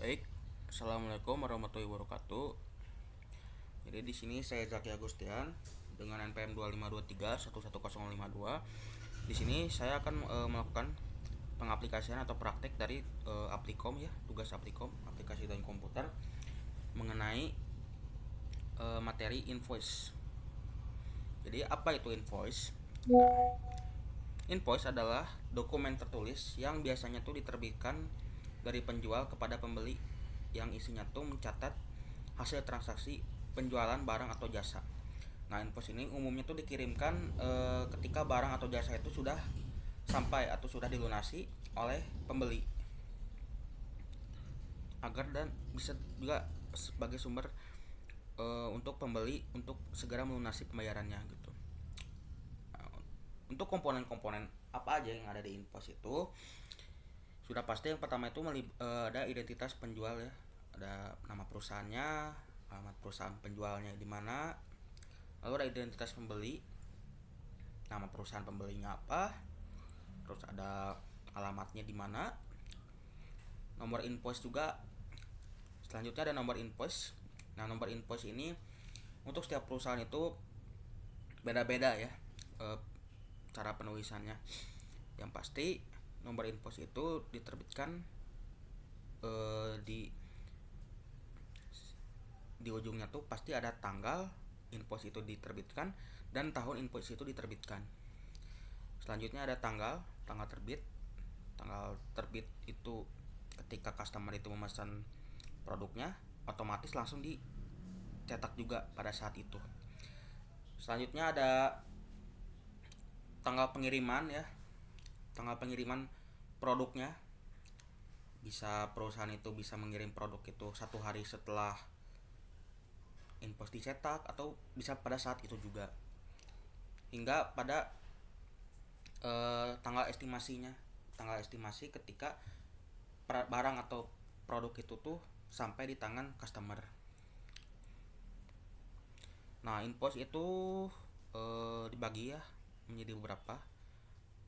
Baik, assalamualaikum warahmatullahi wabarakatuh. Jadi di sini saya Zaki Agustian dengan NPM 2523 11052. Di sini saya akan melakukan pengaplikasian atau praktek dari Applikom ya, tugas Applikom, aplikasi dan komputer mengenai materi invoice. Jadi apa itu invoice? Invoice adalah dokumen tertulis yang biasanya tuh diterbitkan dari penjual kepada pembeli yang isinya tuh mencatat hasil transaksi penjualan barang atau jasa. Nah, invoice ini umumnya tuh dikirimkan ketika barang atau jasa itu sudah sampai atau sudah dilunasi oleh pembeli agar dan bisa juga sebagai sumber untuk pembeli untuk segera melunasi pembayarannya gitu. Nah, untuk komponen-komponen apa aja yang ada di invoice itu sudah pasti yang pertama itu ada identitas penjual ya, ada nama perusahaannya, alamat perusahaan penjualnya di mana, lalu ada identitas pembeli, nama perusahaan pembelinya apa, terus ada alamatnya di mana, nomor invoice juga. Selanjutnya ada nomor invoice. Nah, nomor invoice ini untuk setiap perusahaan itu beda-beda ya cara penulisannya. Yang pasti nomor invoice itu diterbitkan di ujungnya tuh pasti ada tanggal invoice itu diterbitkan dan tahun invoice itu diterbitkan. Selanjutnya ada tanggal terbit. Tanggal terbit itu ketika customer itu memesan produknya otomatis langsung dicetak juga pada saat itu. Selanjutnya ada tanggal pengiriman ya. Tanggal pengiriman produknya. Bisa perusahaan itu bisa mengirim produk itu 1 hari setelah invoice dicetak atau bisa pada saat itu juga. Hingga pada tanggal estimasinya. Tanggal estimasi ketika barang atau produk itu tuh sampai di tangan customer. Nah, invoice itu dibagi ya menjadi beberapa.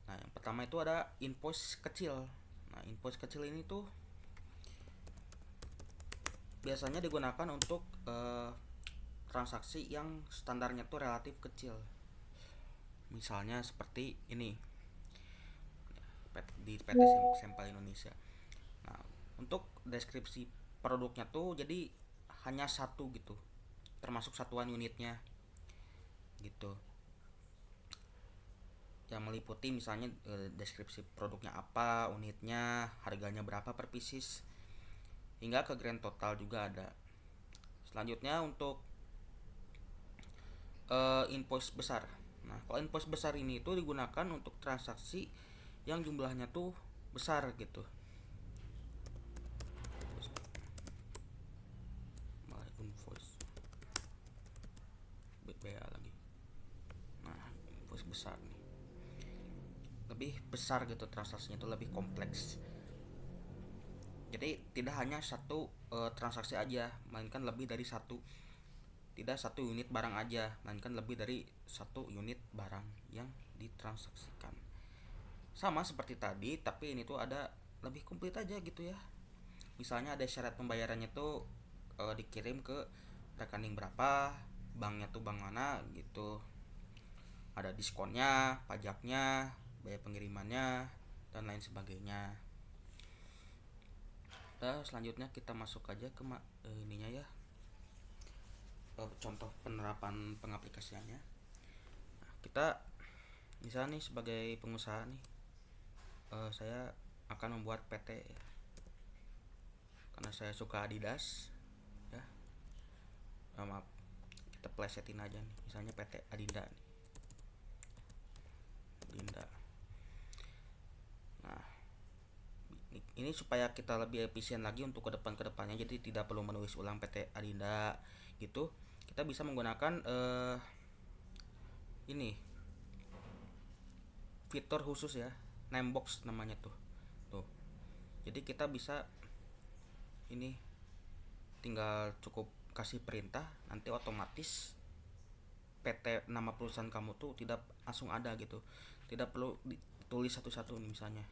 Nah, yang pertama itu ada invoice kecil. Nah, invoice kecil ini tuh biasanya digunakan untuk transaksi yang standarnya tuh relatif kecil. Misalnya seperti ini di PT Sampel Indonesia. Nah, untuk deskripsi produknya tuh jadi hanya satu gitu, termasuk satuan unitnya gitu, yang meliputi misalnya deskripsi produknya apa, unitnya, harganya berapa per pieces, hingga ke grand total juga ada. Selanjutnya untuk invoice besar. Nah, kalau invoice besar ini itu digunakan untuk transaksi yang jumlahnya tuh besar gitu. Invoice BA lagi. Nah, invoice besar nih. Lebih besar gitu, transaksinya itu lebih kompleks. Jadi tidak hanya satu transaksi aja, melainkan lebih dari satu. Tidak satu unit barang aja, melainkan lebih dari satu unit barang yang ditransaksikan. Sama seperti tadi, tapi ini tuh ada lebih komplit aja gitu ya. Misalnya ada syarat pembayarannya tuh dikirim ke rekening berapa, banknya tuh bank mana gitu. Ada diskonnya, pajaknya, biaya pengirimannya, dan lain sebagainya. Nah, selanjutnya kita masuk aja ke ininya ya, contoh penerapan pengaplikasiannya. Nah, kita misalnya nih sebagai pengusaha nih, saya akan membuat PT ya, karena saya suka Adidas ya. Maaf, kita plesetin aja nih, misalnya PT Adinda nih. Adinda. Nah, ini supaya kita lebih efisien lagi untuk kedepannya, jadi tidak perlu menulis ulang PT Adinda gitu. Kita bisa menggunakan ini fitur khusus ya, name box namanya tuh. Jadi kita bisa ini tinggal cukup kasih perintah, nanti otomatis PT nama perusahaan kamu tuh tidak langsung ada gitu, tidak perlu ditulis satu-satu nih. Misalnya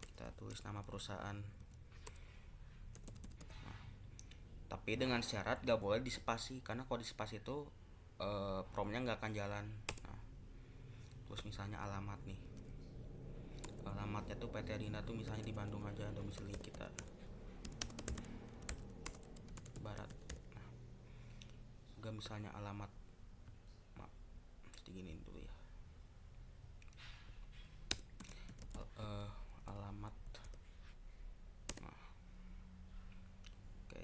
kita tulis nama perusahaan tapi dengan syarat gak boleh dispasi, karena kalau dispasi itu promnya nggak akan jalan. Nah, terus misalnya alamat nih, alamatnya tuh PT Adinda tuh misalnya di Bandung aja domisili kita Barat. Nah, juga misalnya alamat, maaf, mesti giniin dulu ya. Alamat, nah, oke.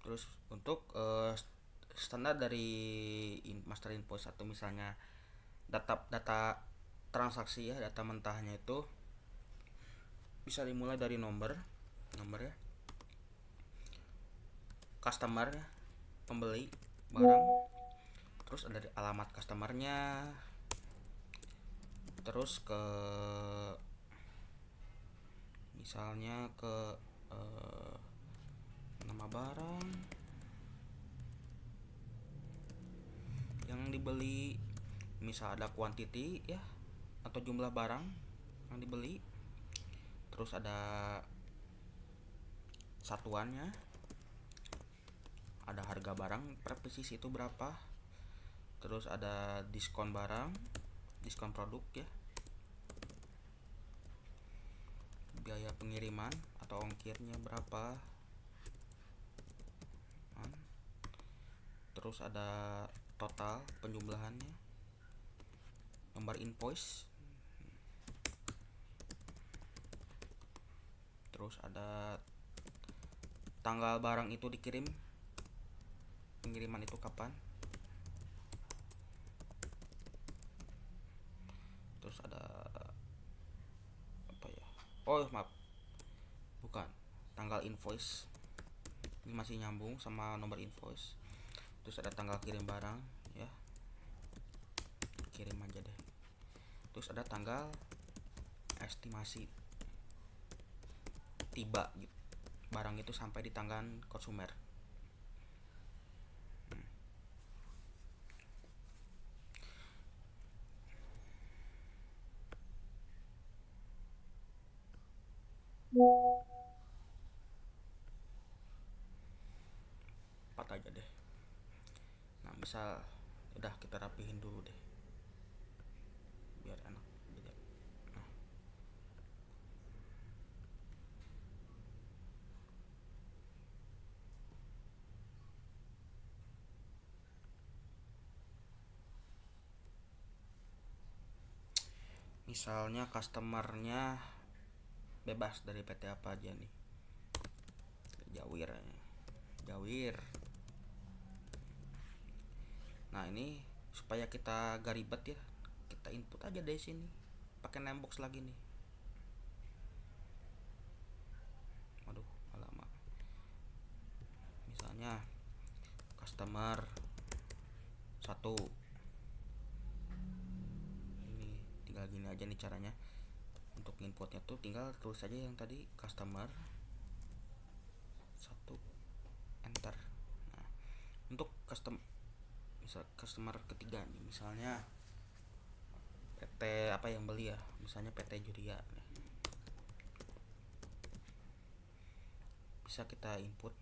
Terus untuk standar dari master invoice atau misalnya data transaksi ya, data mentahnya itu bisa dimulai dari nomor ya, customer ya, pembeli barang, terus ada alamat customernya, terus ke misalnya ke nama barang yang dibeli, misal ada quantity ya atau jumlah barang yang dibeli, terus ada satuannya, ada harga barang per pieces itu berapa, terus ada diskon barang, diskon produk ya, biaya pengiriman atau ongkirnya berapa, terus ada total penjumlahannya, nomor invoice, terus ada tanggal barang itu dikirim, pengiriman itu kapan, terus ada apa ya, oh maaf, bukan, tanggal invoice, ini masih nyambung sama nomor invoice. Terus ada tanggal kirim barang ya, kirim aja deh. Terus ada tanggal estimasi tiba gitu, barang itu sampai di tangan konsumer. Empat aja deh. Nah, misal udah kita rapihin dulu deh biar enak dilihat. Nah, misalnya customernya bebas dari PT apa aja nih, Jawir. Nah, ini supaya kita gak ribet ya, kita input aja dari sini pakai namebox lagi nih. Aduh, lama. Misalnya customer 1, ini tinggal gini aja nih caranya. Untuk inputnya tuh tinggal tulis aja yang tadi, customer 1, enter. Nah, untuk misal customer ketiga nih, misalnya PT apa yang beli ya, misalnya PT Juria nih. Bisa kita input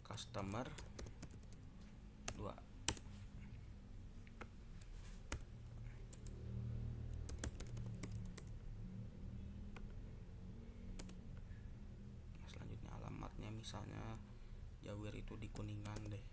customer 2. Selanjutnya alamatnya misalnya Jawir itu di Kuningan deh.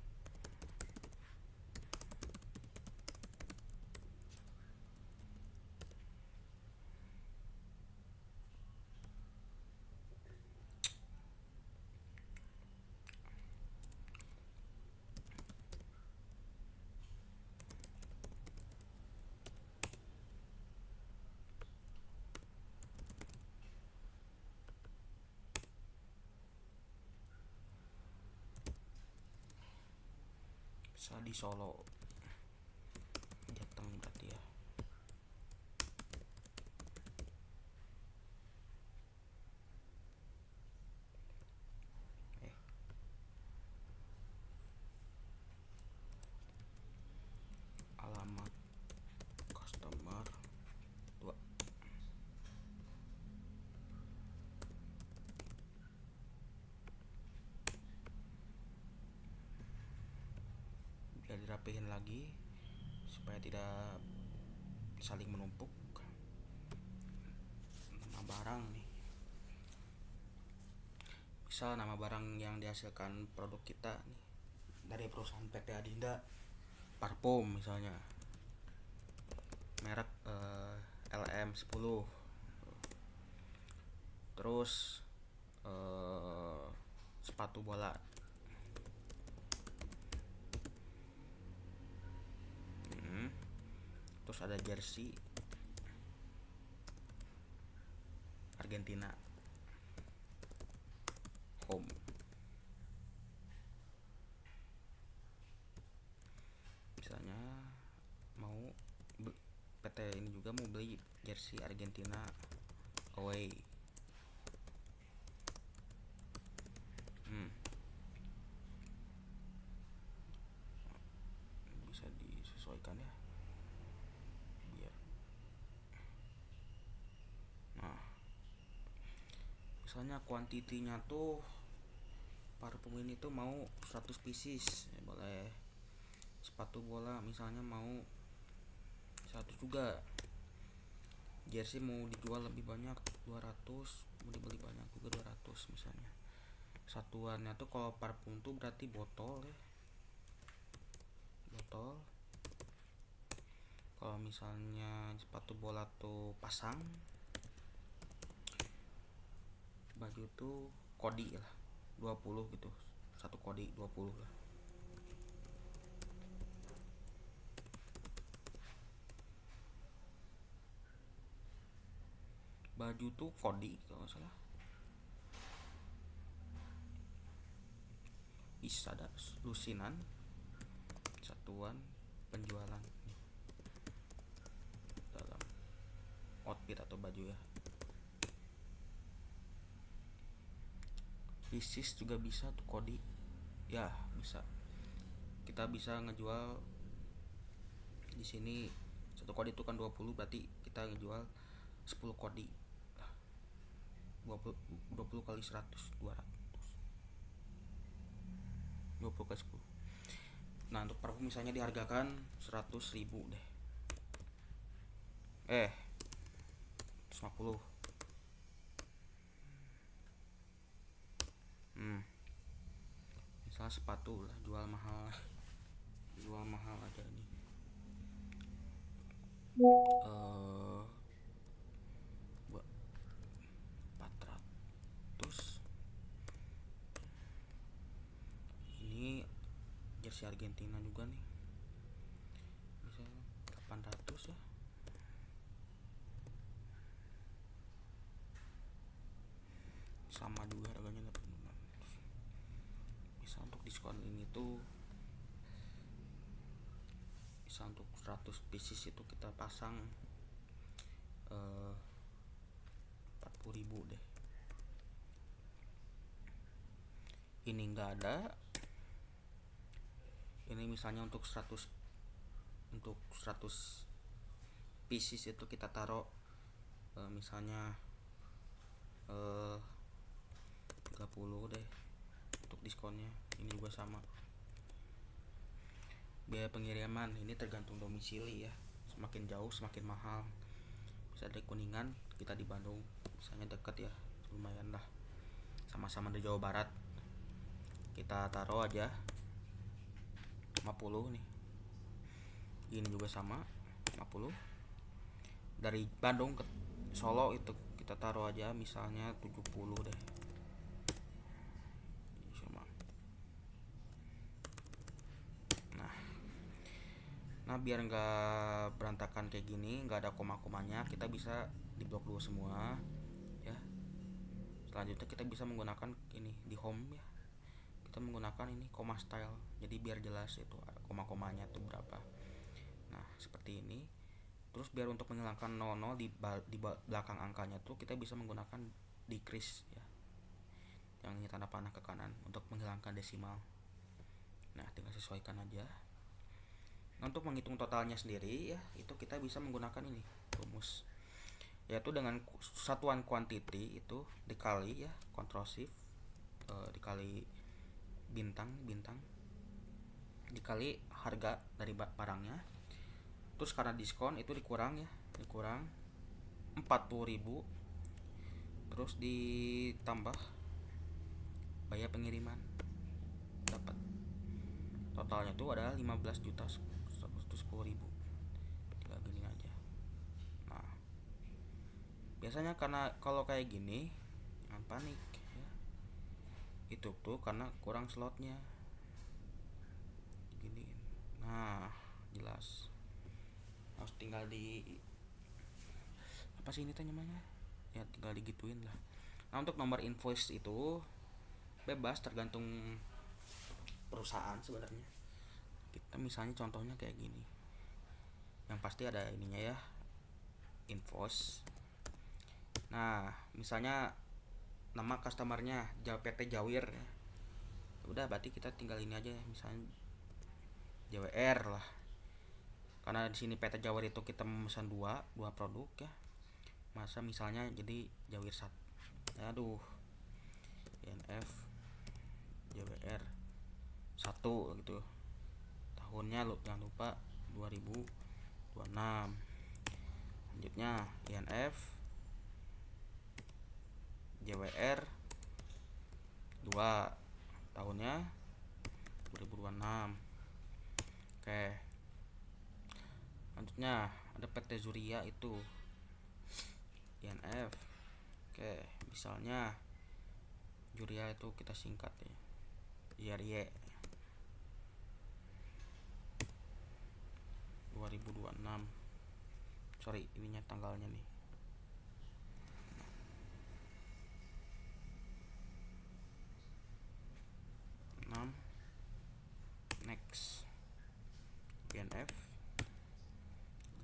Bisa di Solo, Jateng berarti ya. bisa dirapihin lagi supaya tidak saling menumpuk. Nama barang nih, misal nama barang yang dihasilkan produk kita nih dari perusahaan PT Adinda, parfum misalnya merek LM10. Terus sepatu bola. Terus ada jersey Argentina home. Misalnya mau PT ini juga mau beli jersey Argentina away. Bisa disesuaikan ya biar. Nah, misalnya kuantitinya tuh parfum ini tuh mau 100 pieces ya, boleh. Sepatu bola misalnya mau 100 juga. Jersey mau dijual lebih banyak 200, mau dibeli banyak juga 200 misalnya. Satuannya tuh kalau parfum tuh berarti botol ya, botol. Kalau misalnya sepatu bola tuh pasang, baju tuh kodi lah 20 gitu, satu kodi 20 lah. Baju tuh kodi kalau nggak salah. Bisa ada lusinan satuan penjualan dalam outfit atau baju ya. Pieces juga bisa tuh kodi ya, bisa. Kita bisa ngejual di sini satu kodi itu kan 20, berarti kita ngejual 10 kodi lah. 20 kali 100 200, 20 kali 10. Nah, untuk parfum misalnya dihargakan 100.000 deh. 150. Misal sepatu lah jual mahal. Jual mahal ada nih. 400. Ini jersey Argentina juga nih. Misal 800 ya. Sama juga harganya 800. Bisa untuk diskon ini tuh bisa untuk 100 pieces itu kita pasang 40.000 deh. Ini enggak ada. Ini misalnya untuk 100 pieces itu kita taruh misalnya 30 deh untuk diskonnya. Ini juga sama. Biaya pengiriman ini tergantung domisili ya. Semakin jauh semakin mahal. Bisa dari Kuningan, kita di Bandung, misalnya deket ya, lumayan lah. Sama-sama di Jawa Barat. Kita taruh aja 50 nih. Ini juga sama 50. Dari Bandung ke Solo itu kita taruh aja misalnya 70 deh. Nah, biar nggak berantakan kayak gini, nggak ada koma-komanya, kita bisa di blok dulu semua ya. Selanjutnya kita bisa menggunakan ini di home ya, kita menggunakan ini koma style, jadi biar jelas itu ada koma-komanya tuh berapa. Nah, seperti ini. Terus biar untuk menghilangkan 00 di belakang angkanya tuh kita bisa menggunakan decrease ya, yang ini tanda panah ke kanan untuk menghilangkan desimal. Nah, tinggal sesuaikan aja. Nah, untuk menghitung totalnya sendiri ya, itu kita bisa menggunakan ini rumus, yaitu dengan satuan quantity itu dikali ya Ctrl Shift dikali bintang dikali harga dari barangnya, terus karena diskon itu dikurang ya, dikurang 40.000, terus ditambah biaya pengiriman, dapat totalnya tuh ada 15 juta 110.000. Tinggal gini aja. Nah, biasanya karena kalau kayak gini jangan panik ya, itu tuh karena kurang slotnya gini. Nah, jelas harus tinggal di apa sih ini tanya namanya ya, tinggal digituin lah. Nah, untuk nomor invoice itu bebas tergantung perusahaan sebenarnya. Kita misalnya contohnya kayak gini, yang pasti ada ininya ya, invoice. Nah, misalnya nama customernya PT Jawir ya, udah berarti kita tinggal ini aja, misalnya JWR lah, karena di sini PT Jawir itu kita memesan dua produk ya, masa misalnya jadi Jawir 1, aduh, INF JWR 1 gitu, tahunnya jangan lupa 2026. Selanjutnya INF JWR 2, tahunnya 2026. Oke, selanjutnya ada PT Zuria itu INF. Oke, misalnya Zuria itu kita singkat ya, YRY 2026. Sorry, ininya tanggalnya nih. Next INF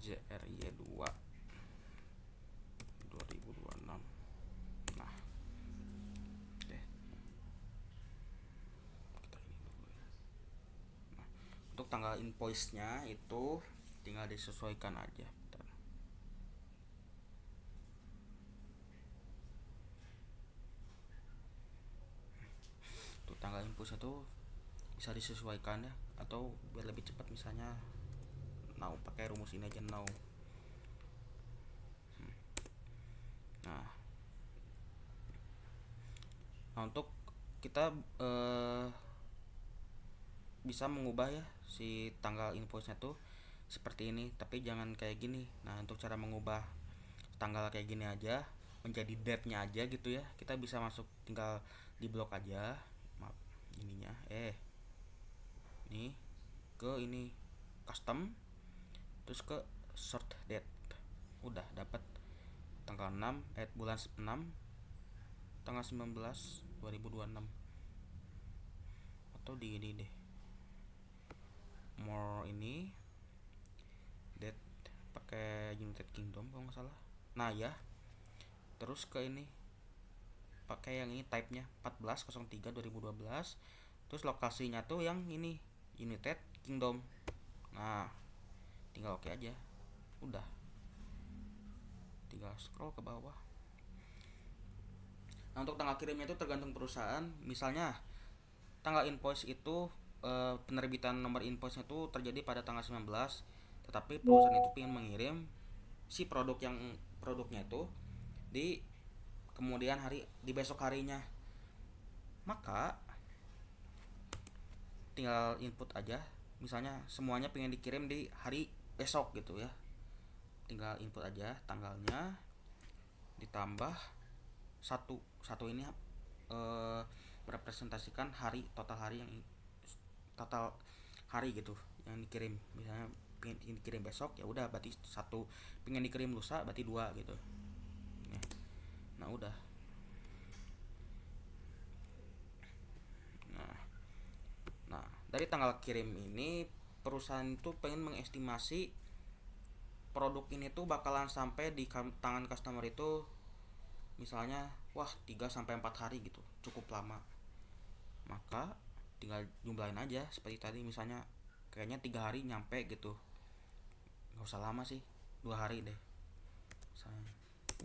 JRY 2 2026. Nah, oke. Kita ini dulu ya. Nah, untuk tanggal invoice-nya itu tinggal disesuaikan aja. Bentar. Untuk tanggal invoice itu bisa disesuaikan ya, atau biar lebih cepat misalnya now pakai rumus ini aja now. Nah, untuk kita bisa mengubah ya si tanggal invoice-nya tuh seperti ini, tapi jangan kayak gini. Nah, untuk cara mengubah tanggal kayak gini aja menjadi date-nya aja gitu ya, kita bisa masuk, tinggal di blok aja, maaf ininya nih, ke ini custom, terus ke sort date, udah dapat tanggal 6 bulan 6 tanggal 19 2026. Atau di ini deh, more ini date pakai United Kingdom kalau nggak salah. Nah ya, terus ke ini pakai yang ini type-nya 1403 2012, terus lokasinya tuh yang ini United Kingdom. Nah, tinggal oke aja, udah tinggal scroll ke bawah. Nah, untuk tanggal kirimnya itu tergantung perusahaan. Misalnya tanggal invoice itu penerbitan nomor invoice-nya itu terjadi pada tanggal 19, tetapi perusahaan itu ingin mengirim si produknya itu di kemudian hari, di besok harinya, maka tinggal input aja, misalnya semuanya pengen dikirim di hari besok gitu ya, tinggal input aja tanggalnya ditambah satu ini merepresentasikan hari, total hari gitu yang dikirim. Misalnya pengen dikirim besok, ya udah berarti satu, pengen dikirim lusa berarti dua gitu ya. Nah udah, nah dari tanggal kirim ini perusahaan itu pengen mengestimasi produk ini tuh bakalan sampai di tangan customer itu misalnya 3-4 hari gitu, cukup lama. Maka tinggal jumlahin aja seperti tadi, misalnya kayaknya 3 hari nyampe gitu, nggak usah lama sih, 2 hari deh misalnya,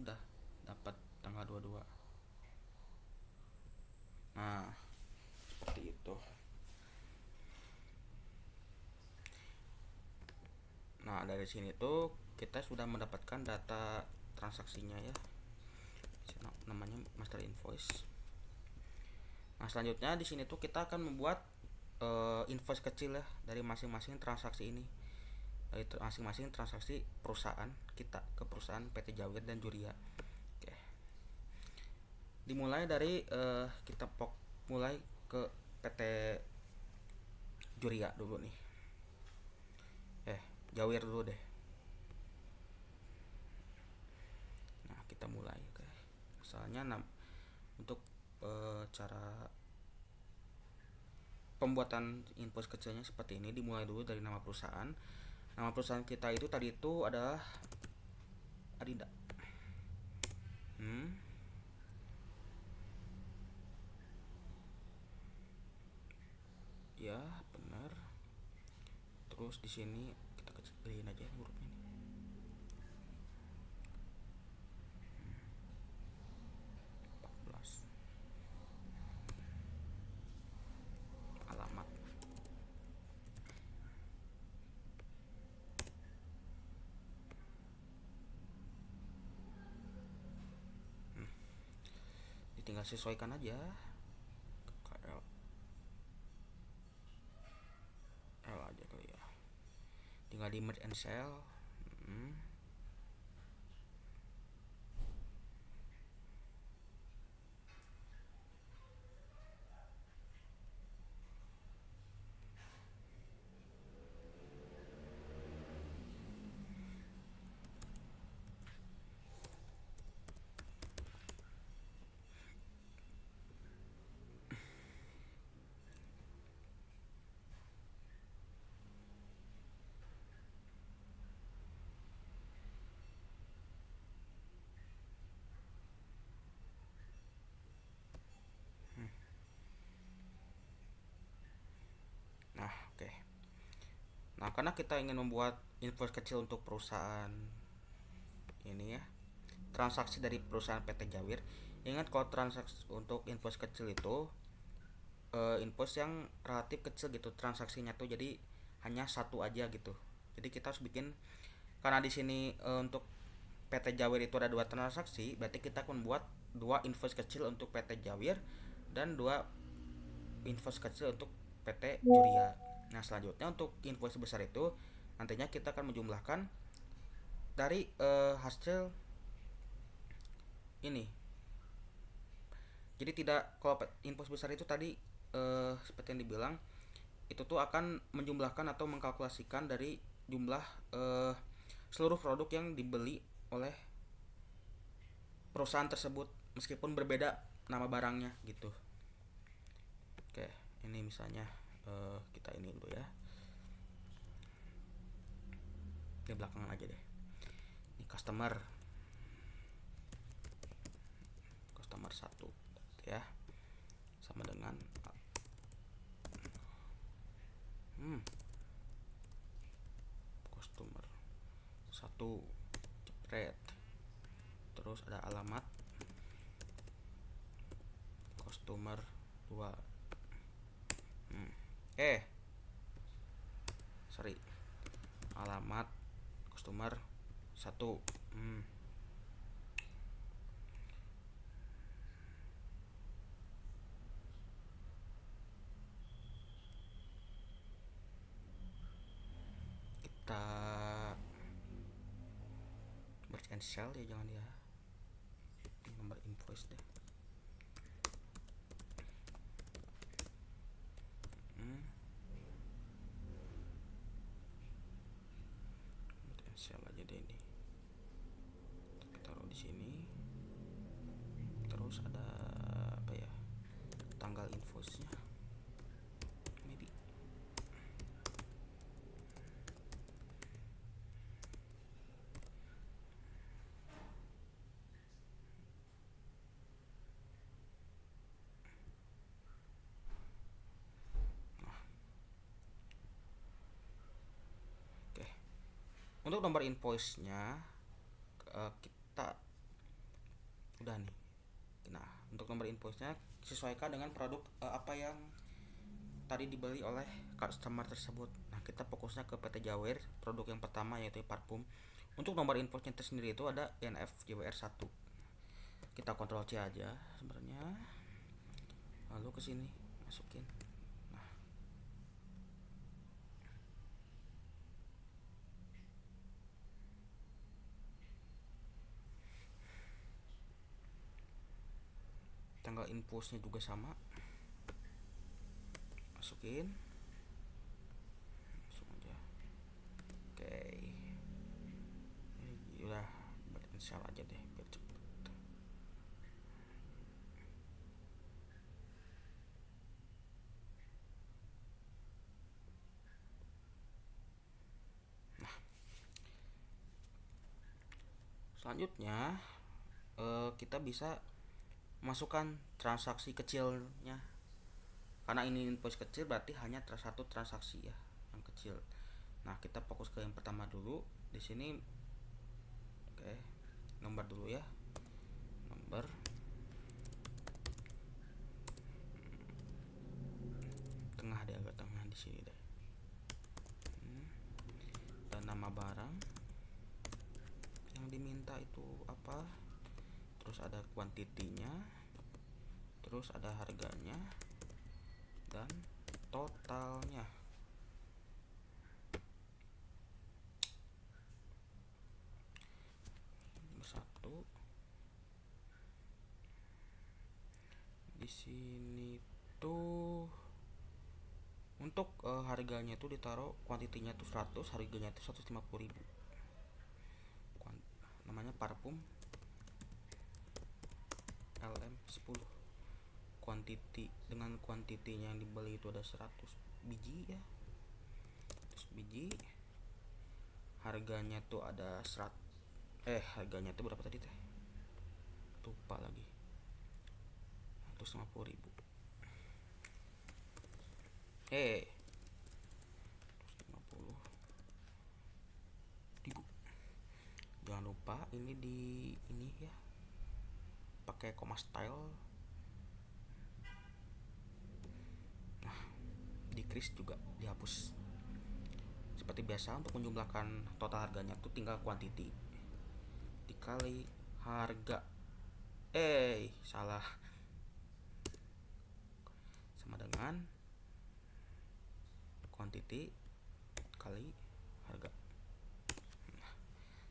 udah dapat tanggal 22. Nah, seperti itu. Nah, dari sini tuh kita sudah mendapatkan data transaksinya ya. Namanya master invoice. Nah, selanjutnya di sini tuh kita akan membuat invoice kecil ya dari masing-masing transaksi ini. Dari masing-masing transaksi perusahaan kita ke perusahaan PT Jawir dan Juria. Oke. Dimulai dari kita mulai ke PT Juria dulu nih. Jawir dulu deh. Nah, kita mulai. Oke. Misalnya untuk cara pembuatan invoice kecilnya seperti ini, dimulai dulu dari nama perusahaan. Nama perusahaan kita itu tadi itu adalah Adinda. Ya, benar. Terus di sini kita kecilin aja hurufnya ini. Alamat. Tinggal sesuaikan aja. KL L aja kali ya. Tinggal di merge and sell. Nah, oke. Nah, karena kita ingin membuat invoice kecil untuk perusahaan ini ya, transaksi dari perusahaan PT Jawir. Ingat kalau transaksi untuk invoice kecil itu invoice yang relatif kecil gitu transaksinya tuh, jadi hanya satu aja gitu. Jadi kita harus bikin, karena di sini untuk PT Jawir itu ada dua transaksi, berarti kita akan membuat dua invoice kecil untuk PT Jawir dan dua invoice kecil untuk PT Juria. Nah, selanjutnya untuk invoice besar itu nantinya kita akan menjumlahkan dari hasil ini. Jadi tidak, kalau invoice besar itu tadi seperti yang dibilang itu tuh akan menjumlahkan atau mengkalkulasikan dari jumlah seluruh produk yang dibeli oleh perusahaan tersebut meskipun berbeda nama barangnya gitu. Oke, ini misalnya kita ini dulu ya. Di belakangan aja deh. Ini customer 1 ya, sama dengan customer 1 jepret. Terus ada alamat customer 2. Sorry, alamat customer 1. Kita merge and sell ya, jangan ya, nomor invoice deh. Sel aja deh ini. Kita taruh di sini. Terus ada apa ya? Tanggal invoice-nya. Maybe. Untuk nomor invoice-nya kita udah nih. Nah, untuk nomor invoice-nya sesuaikan dengan produk apa yang tadi dibeli oleh customer tersebut. Nah, kita fokusnya ke PT Jawer, produk yang pertama yaitu parfum. Untuk nomor invoice-nya tersendiri itu ada INF JWR1. Kita kontrol C aja sebenarnya. Lalu ke sini masukin. Nah, tanggal invoice-nya juga sama. Masukin. Langsung aja. Oke. Udah, install aja deh biar cepet. Selanjutnya kita bisa masukkan transaksi kecilnya, karena ini invoice kecil berarti hanya satu transaksi ya yang kecil. Nah, kita fokus ke yang pertama dulu di sini. Oke, nomor dulu ya, nomor tengah deh, agak tengah di sini deh. Dan nama barang yang diminta itu apa, terus ada kuantitinya, terus ada harganya dan totalnya. Satu di sini tuh untuk harganya tuh ditaruh, kuantitinya tuh 100, harganya tuh 150.000. Namanya parfum LM10. Kuantiti, dengan kuantitinya yang dibeli itu ada 100 biji ya. 100 biji. Harganya tuh ada harganya tuh berapa tadi teh? Lupa lagi. 150.000. 150.000. Jangan lupa ini ya, pakai koma style. Nah, decrease juga dihapus. Seperti biasa, untuk menjumlahkan total harganya tuh tinggal quantity dikali harga. Salah. Sama dengan quantity kali harga.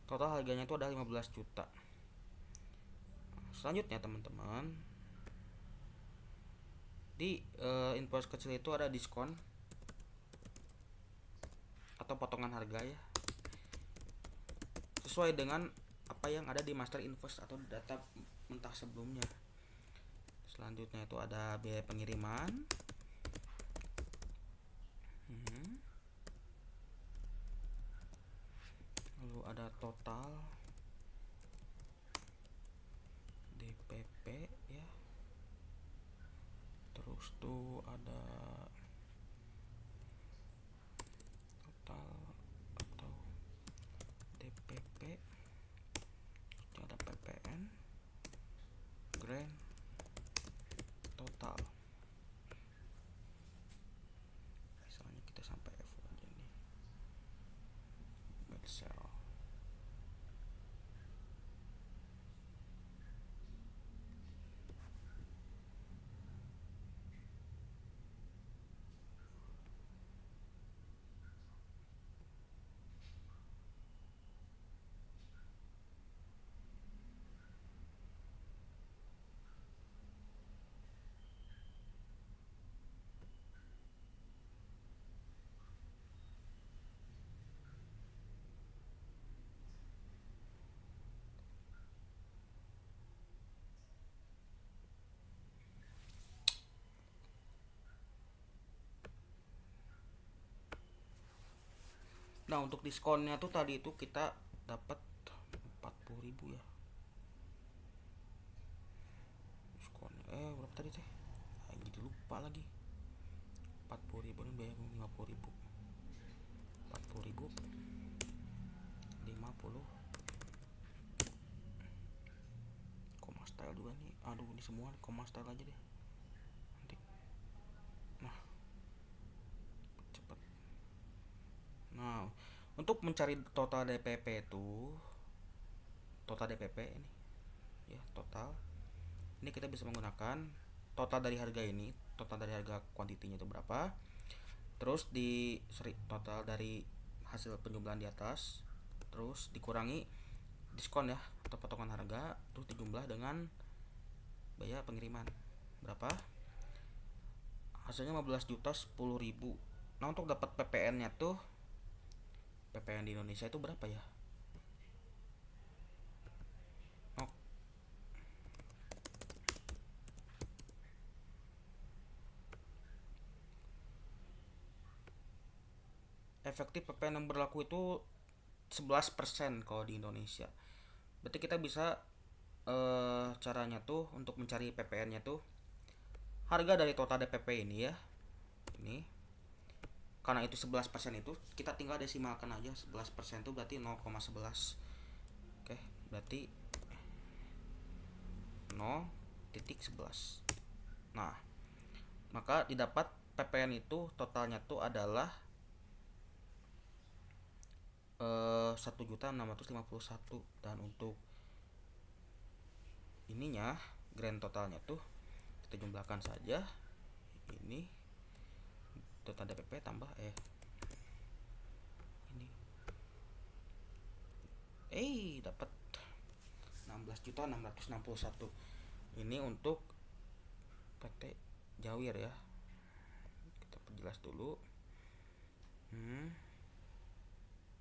Total harganya itu ada 15 juta. Selanjutnya teman-teman, di invoice kecil itu ada diskon atau potongan harga ya, sesuai dengan apa yang ada di master invoice atau data mentah sebelumnya. Selanjutnya itu ada biaya pengiriman. Lalu ada total DPP ya. Terus tuh ada total atau DPP. Ada PPN, grand total. Misalnya kita sampai F aja nih. Excel. Nah, untuk diskonnya tuh tadi itu kita dapat 40.000 ya. Diskon berapa tadi teh? Jadi lupa lagi. 40.000 dan biaya 50.000. 40.000 50 koma style juga nih. Aduh, ini semua koma style aja deh. Nanti. Nah, Untuk mencari total DPP itu, total DPP ini ya, total ini kita bisa menggunakan total dari harga ini, total dari harga kuantitinya itu berapa, terus di total dari hasil penjumlahan di atas, terus dikurangi diskon ya atau potongan harga, terus dijumlah dengan biaya pengiriman berapa, hasilnya 15 juta 10 ribu. Nah untuk dapat PPN nya tuh, PPN di Indonesia itu berapa ya? Oh, efektif PPN yang berlaku itu 11% kalau di Indonesia. Berarti kita bisa caranya tuh untuk mencari PPN nya tuh, harga dari total DPP ini ya, ini karena itu 11% itu kita tinggal desimalkan aja. 11% itu berarti 0,11. Oke, berarti 0,11. Nah, maka didapat PPN itu totalnya tuh adalah 1.651. Dan untuk ininya grand totalnya tuh kita jumlahkan saja, ini total DPP tambah ini dapat 16.661. Ini untuk PT Jawir ya, kita perjelas dulu.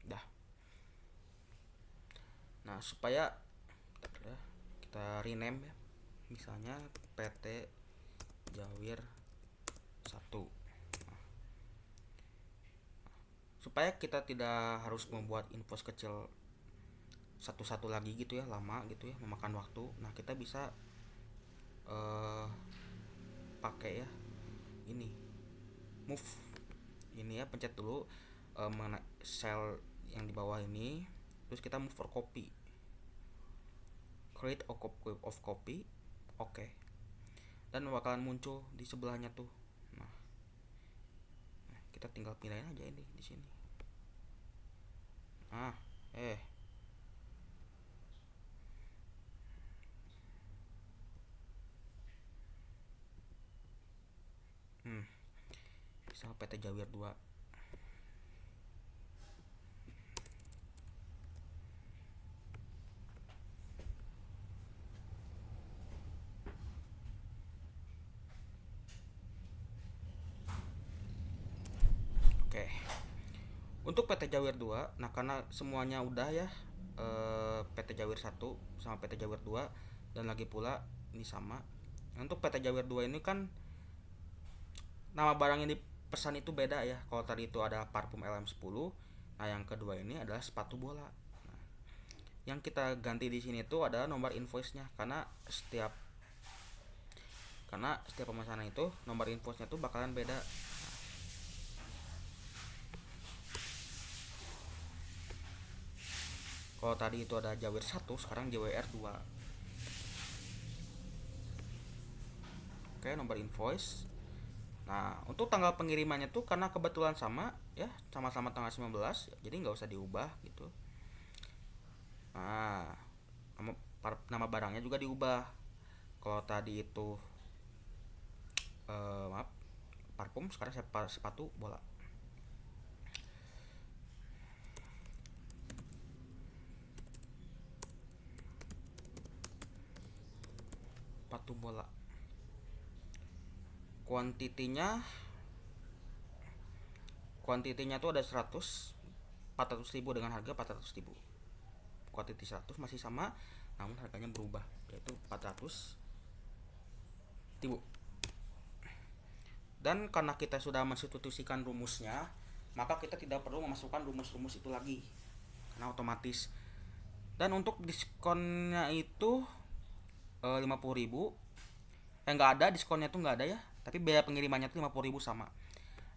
Dah. Nah supaya kita rename ya, misalnya PT Jawir 1. Supaya kita tidak harus membuat invoice kecil satu-satu lagi gitu ya, lama gitu ya, memakan waktu. Nah kita bisa pakai ya ini move ini ya, pencet dulu sel yang di bawah ini, terus kita move for copy, create of copy, oke. Dan bakalan muncul di sebelahnya tuh. Nah kita tinggal pindahin aja ini di sini. Bisa PT Jawir 2. Oke. Untuk PT Jawir 2, nah karena semuanya udah ya, PT Jawir 1 sama PT Jawir 2, dan lagi pula ini sama. Untuk PT Jawir 2 ini kan nama barang yang dipesan itu beda ya. Kalau tadi itu ada parfum LM10, nah yang kedua ini adalah sepatu bola. Nah, yang kita ganti di sini tuh adalah nomor invoice-nya, karena setiap pemesanan itu nomor invoice-nya tuh bakalan beda. Kalau tadi itu ada Jawir 1, sekarang JWR 2. Oke, nomor invoice. Nah, untuk tanggal pengirimannya tuh karena kebetulan sama ya, sama-sama tanggal 19, jadi nggak usah diubah gitu. Nah, nama barangnya juga diubah. Kalau tadi itu maaf, parfum, sekarang sepatu bola. Sepatu bola. Kuantitinya tuh ada 400.000 dengan harga 400.000. Kuantiti 100 masih sama, namun harganya berubah, yaitu 400.000. Dan karena kita sudah mensubstitusikan rumusnya, maka kita tidak perlu memasukkan rumus-rumus itu lagi, karena otomatis. Dan untuk diskonnya itu 50.000. Nggak ada diskonnya tuh, nggak ada ya, tapi biaya pengirimannya tuh 50.000 sama.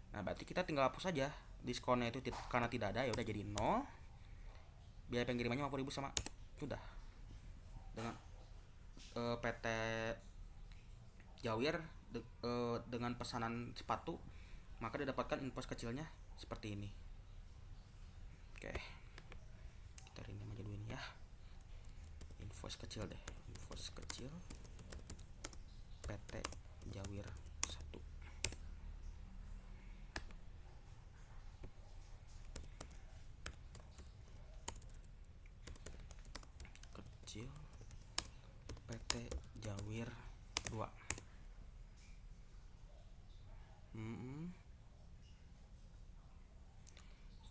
Nah berarti kita tinggal hapus saja diskonnya itu, karena tidak ada ya udah jadi 0. Biaya pengirimannya 50.000 sama, sudah. Dengan PT Jawir dengan pesanan sepatu, maka didapatkan invoice kecilnya seperti ini. Oke, kita rename aja dulu ini ya. Invoice kecil deh, invoice kecil PT Jawir 1. Kecil PT Jawir 2.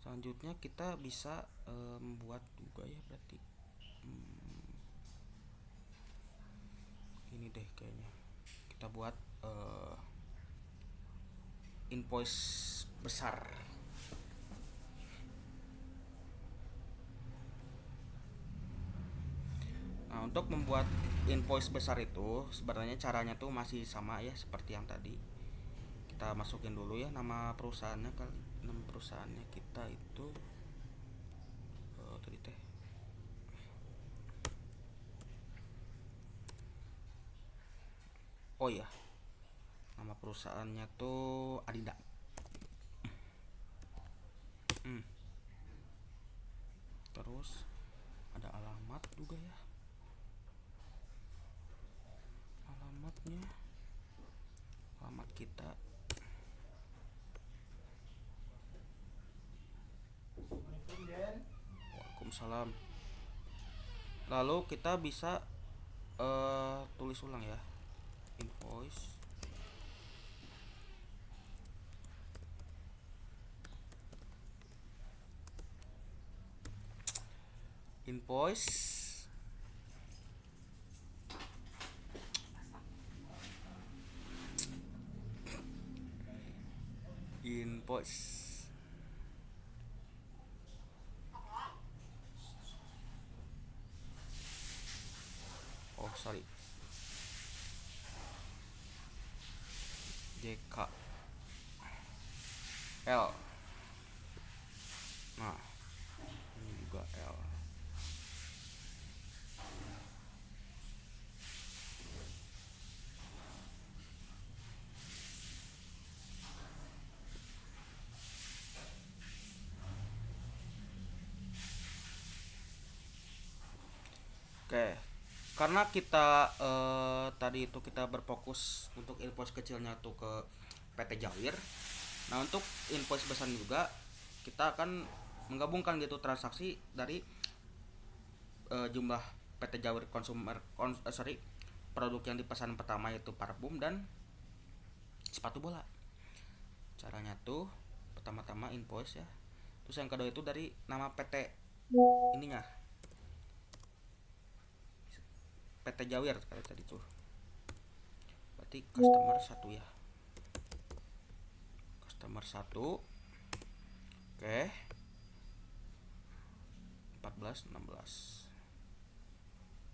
Selanjutnya kita bisa membuat juga ya berarti ini deh kayaknya kita buat invoice besar. Nah, untuk membuat invoice besar itu sebenarnya caranya tuh masih sama ya seperti yang tadi. Kita masukin dulu ya nama perusahaannya kali. Nama perusahaannya kita itu tadi teh. Oh iya. Nama perusahaannya tuh Adinda. Terus ada alamat juga ya. Alamat kita. Waalaikumsalam. Lalu kita bisa tulis ulang ya. Invoice invoice oh sorry JKL. Nah ini juga L. Oke, karena kita tadi itu kita berfokus untuk invoice kecilnya tuh ke PT Jawir. Nah, untuk invoice besar juga kita akan menggabungkan gitu transaksi dari jumlah PT Jawir produk yang dipesan pertama yaitu parfum dan sepatu bola. Caranya tuh pertama-tama invoice ya. Terus yang kedua itu dari nama PT ininya. PT Jawir kali tadi tuh. Berarti customer 1 ya. Customer 1. Oke. 14 16.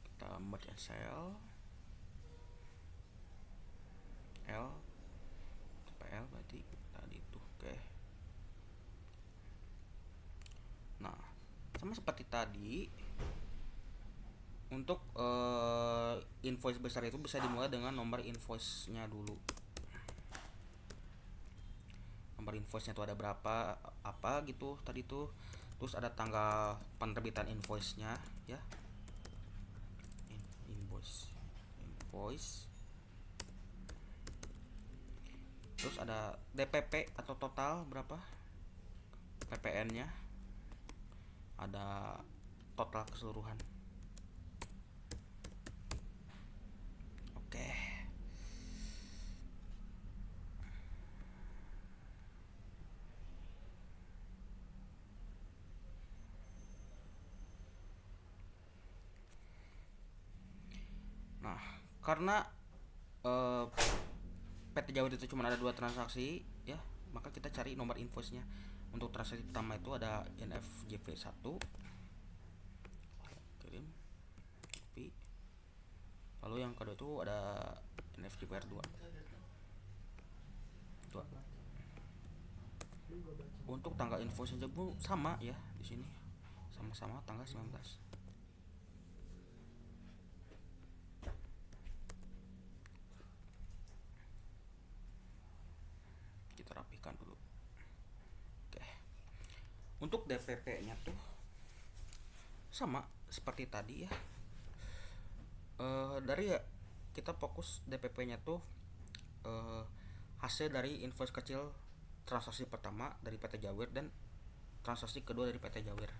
Kita merge and sell. L PL berarti tadi tuh. Oke. Nah, sama seperti tadi untuk invoice besar itu bisa dimulai dengan nomor invoice-nya dulu. Nomor invoice-nya tuh ada berapa apa gitu tadi tuh. Terus ada tanggal penerbitan invoice-nya ya. Invoice. Terus ada DPP atau total berapa? PPN-nya. Ada total keseluruhan. Oke. Nah, karena PT Jawir itu cuma ada 2 transaksi ya, maka kita cari nomor invoice-nya. Untuk transaksi pertama itu ada NFJP 1. Kirim. Copy. Lalu yang kedua itu ada NFJPR 2. Untuk tanggal invoice aja Bu sama ya di sini. Sama-sama tanggal 19. Kita rapikan dulu. Oke. Untuk DPP-nya tuh sama seperti tadi ya. Dari ya kita fokus DPP-nya tuh eh, hasil dari invoice kecil transaksi pertama dari PT Jawir dan transaksi kedua dari PT Jawir.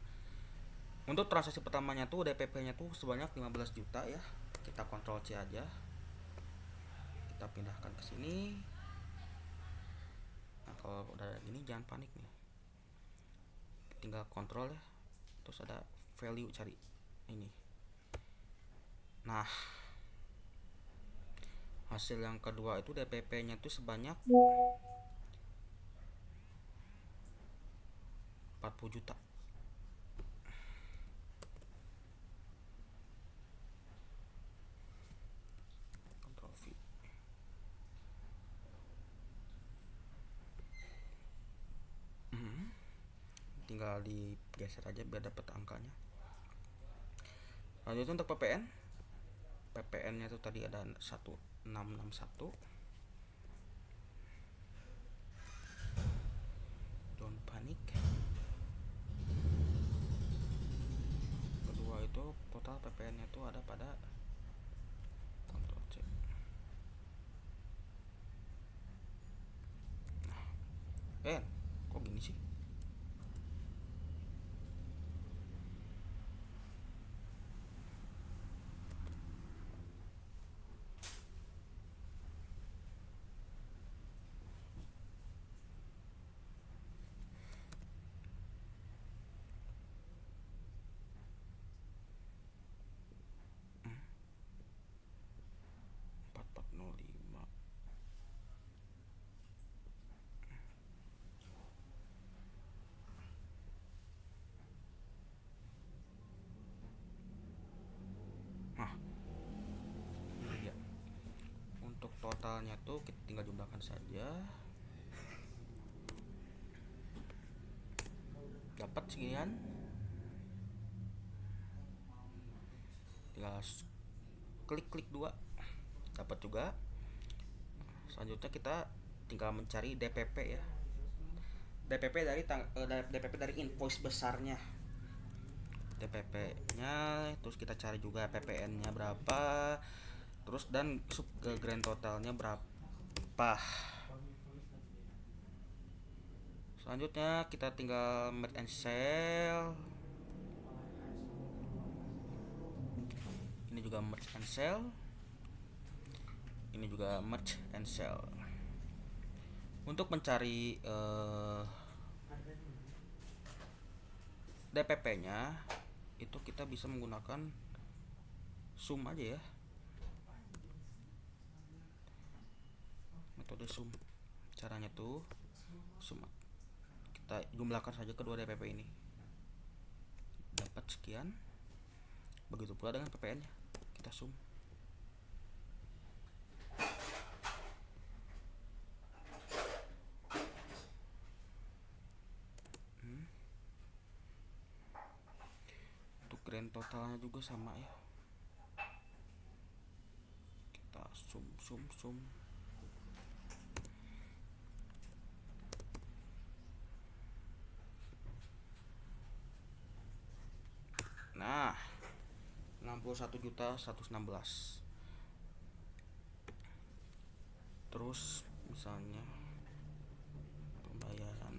Untuk transaksi pertamanya tuh DPP-nya tuh sebanyak 15 juta ya. Kita kontrol C aja. Kita pindahkan ke sini. Nah, kalau udah gini jangan panik nih. Tinggal kontrol ya. Terus ada value cari ini. Nah, hasil yang kedua itu DPP-nya tuh sebanyak 40 juta. Kontrol V. Tinggal digeser aja biar dapat angkanya. Lanjut untuk PPN. PPN-nya tuh tadi ada 1661. Don't panic. Kedua itu total PPN-nya tuh ada pada kontrol C. Nah, kok gini sih? Nah, ini dia. Untuk totalnya tuh kita tinggal jumlahkan saja. Dapat seginian. Tinggal klik dua. Dapat juga. Selanjutnya kita tinggal mencari DPP ya. DPP dari invoice besarnya. DPP-nya, terus kita cari juga PPN-nya berapa, terus dan sub ke grand totalnya berapa. Selanjutnya kita tinggal merge and sell. Ini juga merge and sell. Ini juga merge and sell. Untuk mencari DPP-nya itu kita bisa menggunakan sum aja ya. Metode sum. Caranya tuh sum. Kita jumlahkan saja kedua DPP ini. Dapat sekian. Begitu pula dengan PPN-nya. Kita sum. Untuk grand totalnya juga sama ya. Kita sum. Nah, 61.116. Terus misalnya pembayaran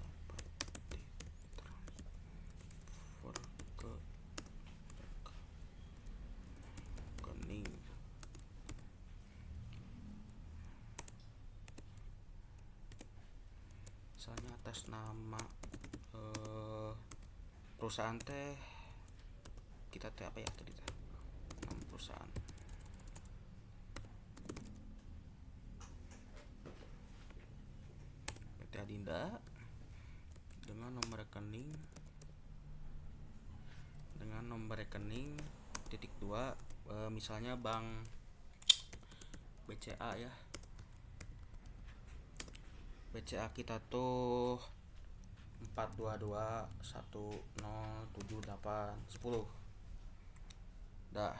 dapat ditransfer ke rekening misalnya atas nama perusahaan teh kita teh apa ya tadi teh nama perusahaan PT Adinda dengan nomor rekening titik 2 misalnya bank BCA ya. BCA kita tuh 422107810. Dah.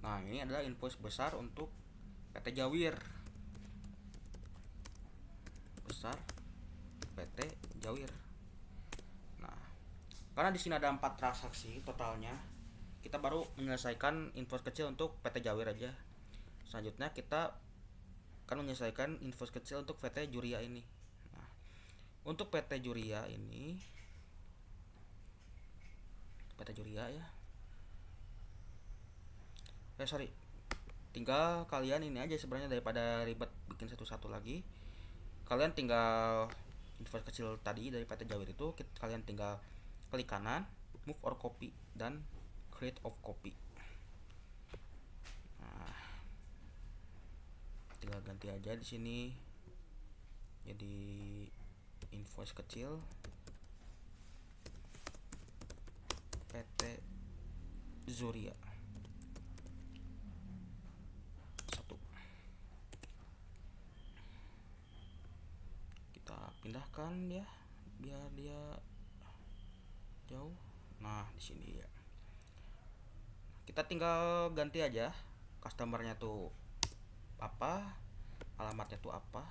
Nah, ini adalah invoice besar untuk PT Jawir. Besar PT Jawir. Nah, karena di sini ada 4 transaksi totalnya, kita baru menyelesaikan invoice kecil untuk PT Jawir aja. Selanjutnya kita akan menyelesaikan invoice kecil untuk PT Juria ini. Nah, untuk PT Juria ini, PT Juria ya. Sorry. Tinggal kalian ini aja sebenarnya, daripada ribet bikin satu-satu lagi. Kalian tinggal invoice kecil tadi dari PT Jawir itu, kalian tinggal klik kanan, move or copy, dan create of copy. Nah, tinggal ganti aja di sini jadi invoice kecil PT Zuria 1. Kita pindahkan ya biar dia jauh. Nah, di sini ya. Kita tinggal ganti aja customernya tuh apa, alamatnya tuh apa,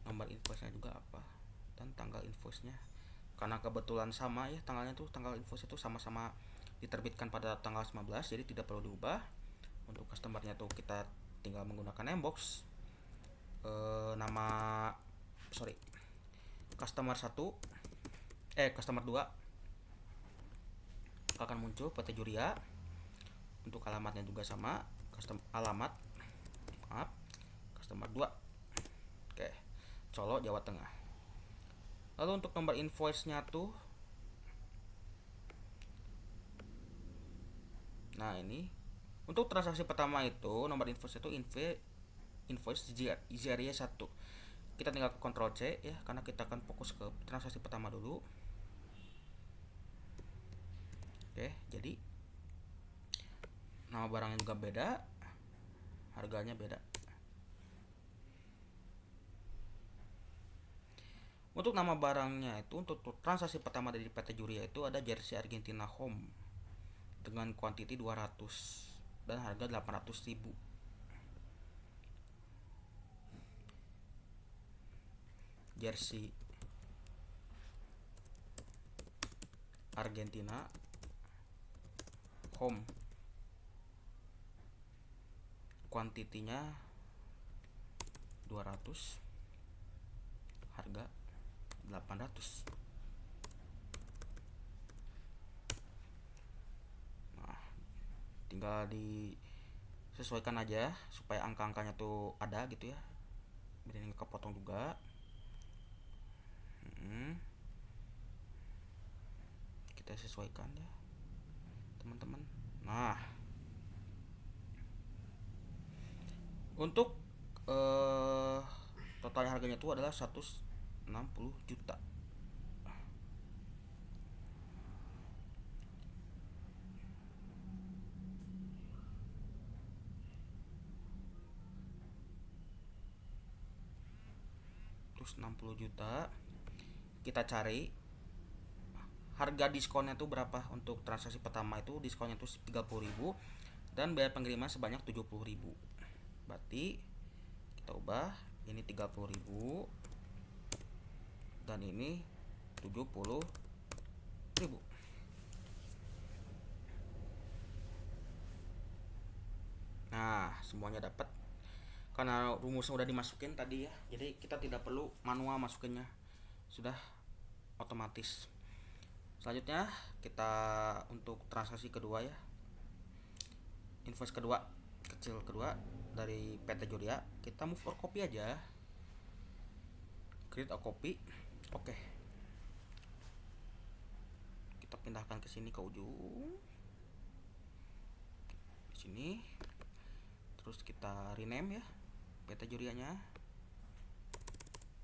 nomor invoice-nya juga apa, dan tanggal invoice-nya. Karena kebetulan sama ya tanggalnya tuh, tanggal invoice itu sama-sama diterbitkan pada tanggal 19, jadi tidak perlu diubah. Untuk customernya tuh kita tinggal menggunakan inbox. Nama customer 1 customer 2 akan muncul PT Juria. Untuk alamatnya juga sama, customer 2. Oke, Solo, Jawa Tengah. Lalu untuk nomor invoice-nya tuh, nah ini untuk transaksi pertama itu nomor invoice itu invoice Zeria 1. Kita tinggal Ctrl C ya, karena kita akan fokus ke transaksi pertama dulu. Oke, jadi nama barangnya juga beda, harganya beda. Untuk nama barangnya itu, untuk transaksi pertama dari PT Juria itu ada jersey Argentina Home dengan kuantiti 200 dan harga 800.000. Jersey Argentina Home, kuantitinya 200, harga 800. Nah, tinggal disesuaikan aja supaya angka-angkanya tuh ada gitu ya, biar ini kepotong juga. Kita sesuaikan ya teman-teman. Nah, untuk total harganya itu adalah 160 juta. Terus 60 juta. Kita cari harga diskonnya tuh berapa. Untuk transaksi pertama itu diskonnya tuh 30.000 dan biaya pengiriman sebanyak 70.000. Berarti kita ubah, ini 30.000 dan ini 70.000. Nah, semuanya dapat karena rumusnya udah dimasukin tadi ya, jadi kita tidak perlu manual masukinnya, sudah otomatis. Selanjutnya kita untuk transaksi kedua ya, invoice kedua kecil kedua dari PT Juria, kita move or copy aja, create a copy. Oke, kita pindahkan ke sini, ke ujung di sini. Terus kita rename ya PT Jurianya,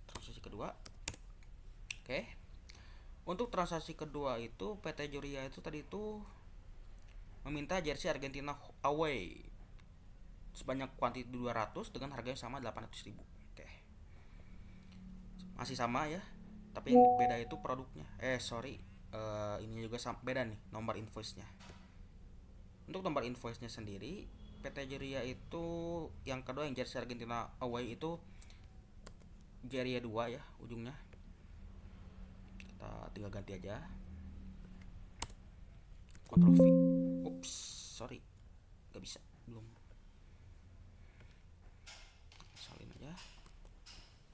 transaksi kedua. Oke, untuk transaksi kedua itu PT Juria itu tadi itu meminta jersey Argentina away sebanyak kuantiti 200 dengan harga yang sama 800.000. Oke, masih sama ya, tapi yang beda itu produknya. Ini juga beda nih nomor invoice-nya. Untuk nomor invoice-nya sendiri, PT Juria itu yang kedua yang jersey Argentina away itu Jeria 2 ya ujungnya. Kita tinggal ganti aja. Ctrl V. Ups, sorry. Gak bisa, belum. Salin aja.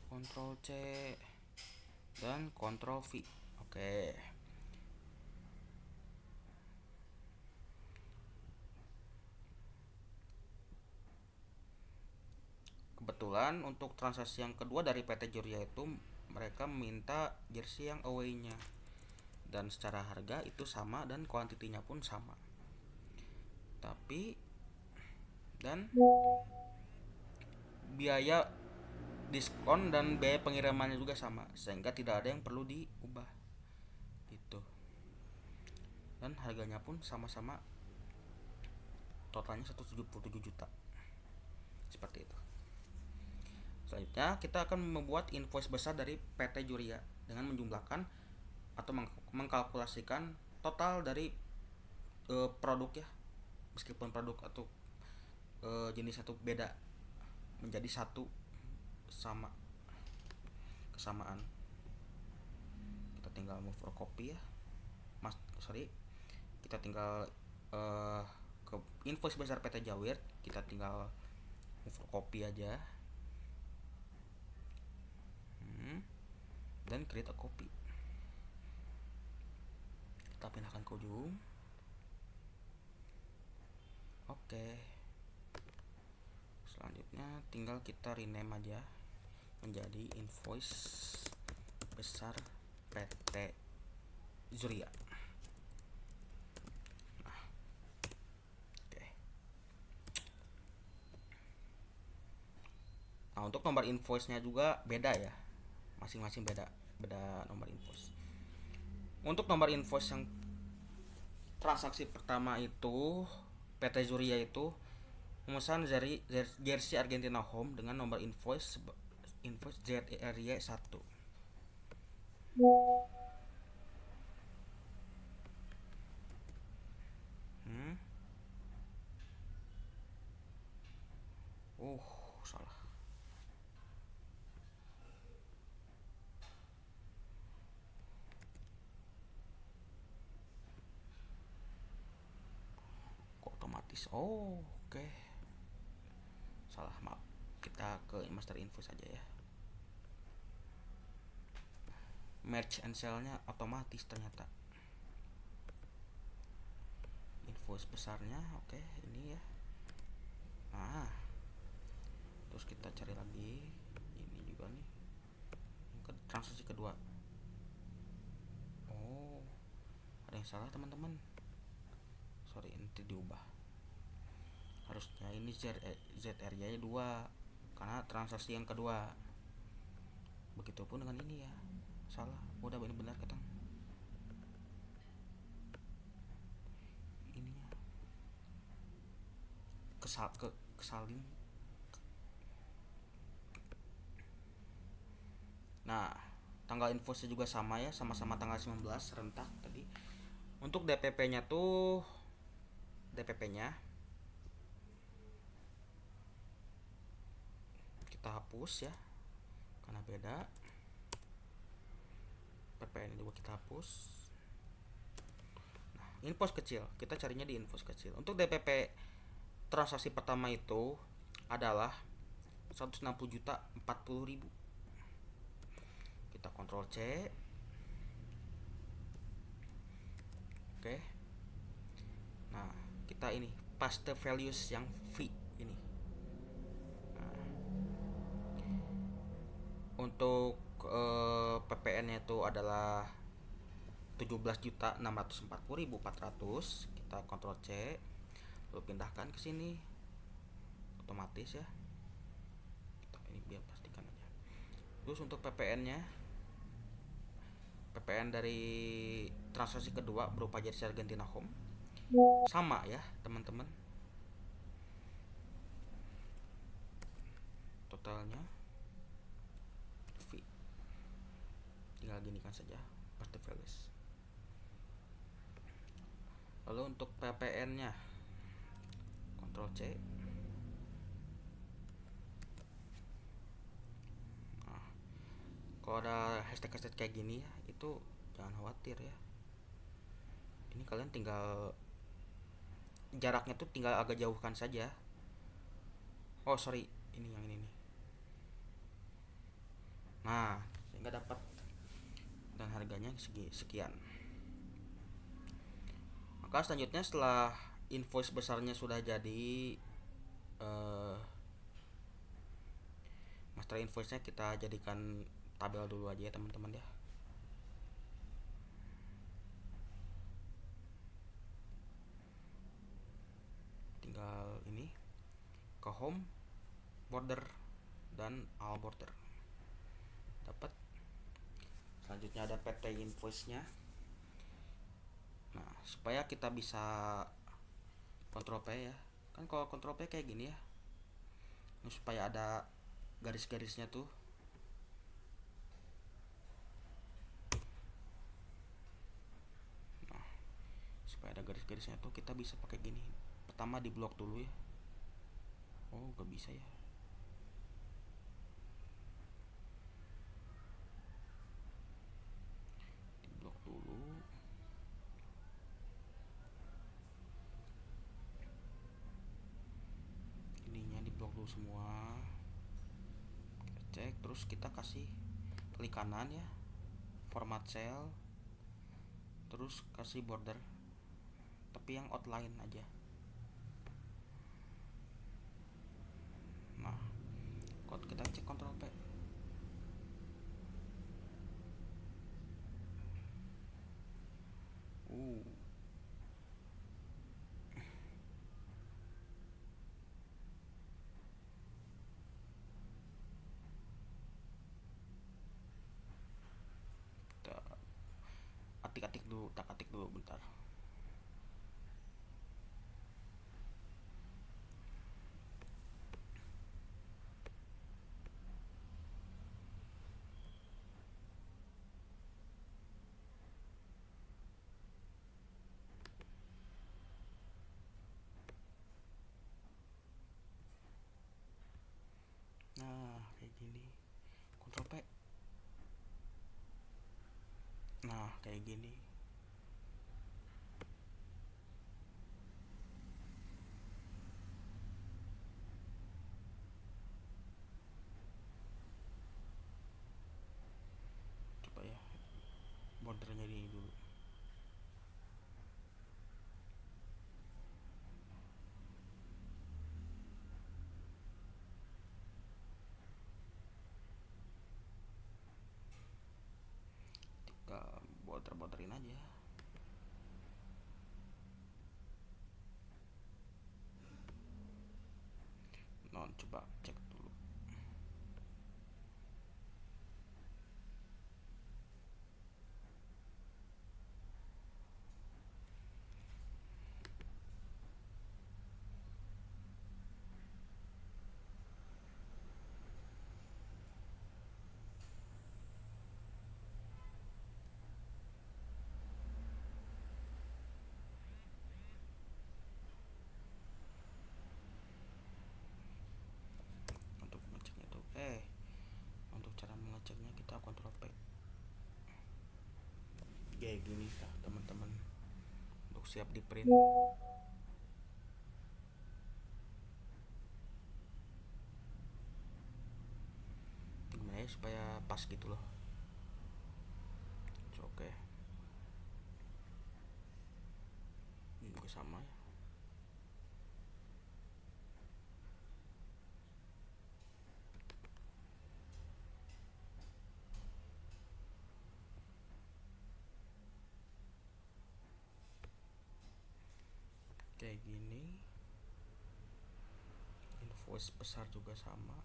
Ctrl C dan Ctrl V. Oke. Kebetulan untuk transaksi yang kedua dari PT Juria itu mereka minta jersey yang away-nya. Dan secara harga itu sama dan kuantitinya pun sama. Tapi dan biaya diskon dan biaya pengirimannya juga sama sehingga tidak ada yang perlu diubah gitu. Dan harganya pun sama-sama, totalnya 177 juta seperti itu. Selanjutnya kita akan membuat invoice besar dari PT Juria dengan menjumlahkan atau mengkalkulasikan total dari produk ya, meskipun produk atau jenis satu beda menjadi satu sama kesamaan. Kita tinggal move for copy ya, kita tinggal ke invoice besar PT Jawir, kita tinggal move for copy aja dan create a copy. Kita pindahkan ke ujung. Oke. Selanjutnya tinggal kita rename aja menjadi invoice besar PT Juria. Nah, oke. Nah, untuk nomor invoice-nya juga beda ya, masing-masing beda nomor invoice. Untuk nomor invoice yang transaksi pertama itu PT Juria itu memesan jersey Argentina Home dengan nomor invoice ZRY 1. Salah. Kok otomatis? Oke. Salah, maaf. Kita ke master invoice aja ya. Merge and sell-nya otomatis ternyata. Invoice besarnya oke, ini ya. Nah, terus kita cari lagi ini juga nih, transaksi kedua. Ada yang salah teman-teman, sorry, nanti diubah. Harusnya ini ZRY 2 karena transaksi yang kedua. Begitupun dengan ini ya, salah, udah benar-benar ketang ininya, kesalin. Nah, tanggal invoice juga sama ya, sama-sama tanggal 19 rentak tadi. Untuk DPP-nya tuh DPP-nya kita hapus ya karena beda. PPN juga kita hapus. Nah, invoice kecil, kita carinya di invoice kecil. Untuk DPP transaksi pertama itu adalah 160 juta 40 ribu. Kita Ctrl C. Oke. Nah, kita ini paste values yang V ini. Nah, untuk PPN-nya itu adalah 17.640.400. Kita Ctrl C, lalu pindahkan ke sini, otomatis ya. Kita ini biar pastikan aja. Terus untuk PPN-nya, PPN dari transaksi kedua berupa jersey Argentina Home sama ya teman-teman. Totalnya V, tinggal ginikan saja paste values. Lalu untuk PPN nya Ctrl C. Nah, kalau ada hashtag-hashtag kayak gini ya, itu jangan khawatir ya. Ini kalian tinggal jaraknya tuh tinggal agak jauhkan saja. Oh sorry, ini yang ini nih. Nah, sehingga dapat, dan harganya sekian. Maka selanjutnya setelah invoice besarnya sudah jadi, eh, master invoice-nya kita jadikan tabel dulu aja ya teman-teman ya. Tinggal ini ke home, border, dan all border. Dapat. Selanjutnya ada PT invoice-nya. Nah, supaya kita bisa kontrol P ya. Kan kalau kontrol P kayak gini ya. Ini supaya ada garis-garisnya tuh. Nah, supaya ada garis-garisnya tuh kita bisa pakai gini. Pertama di blok dulu ya. Oh, gak bisa ya. Di blok dulu. Ininya di blok dulu semua. Kita cek, terus kita kasih klik kanan ya. Format cell. Terus kasih border. Tapi yang outline aja. Nah, kita cek Ctrl P. Uh. Kita atik-atik dulu, tak atik dulu bentar. Nah, kayak gini. Ctrl P. Nah, kayak gini. Coba ya. Bordernya ini dulu. Kita borderin aja. Non, coba cek dulu. Untuk ngeceknya tuh, untuk cara mengeceknya kita Ctrl P. Kayak gini lah teman-teman. Untuk siap di print. Gimana ya supaya pas gitu loh. Oke. Juga sama ya. Kayak gini. Invoice besar juga sama.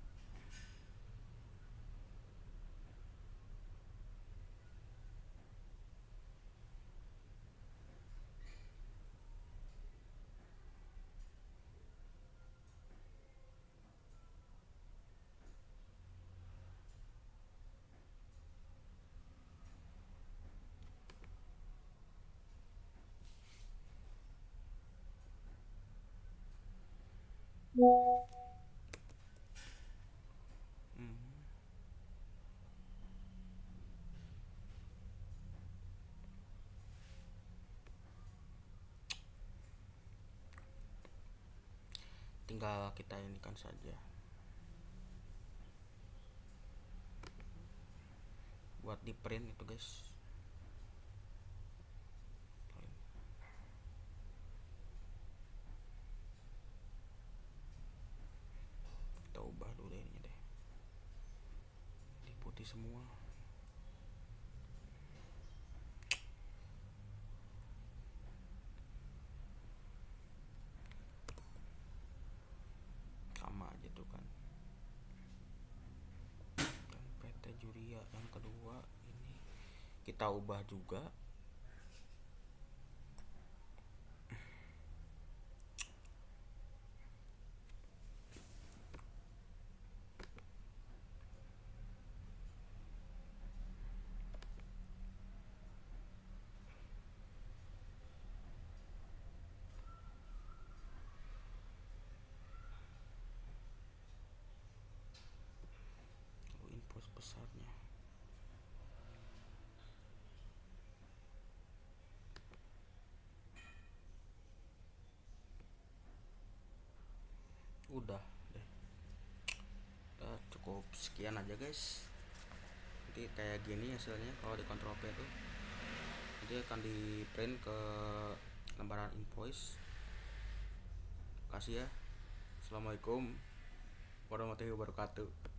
tinggal kita ini kan saja buat di print itu guys. Kita ubah dulu deh ini deh, di putih semua. Sama aja tuh kan. Dan PT Juria yang kedua ini kita ubah juga. Info besarnya udah deh. Cukup sekian aja guys. Nanti kayak gini hasilnya kalau di Ctrl P tuh nanti akan di print ke lembaran invoice. Kasih ya. Assalamualaikum warahmatullahi wabarakatuh.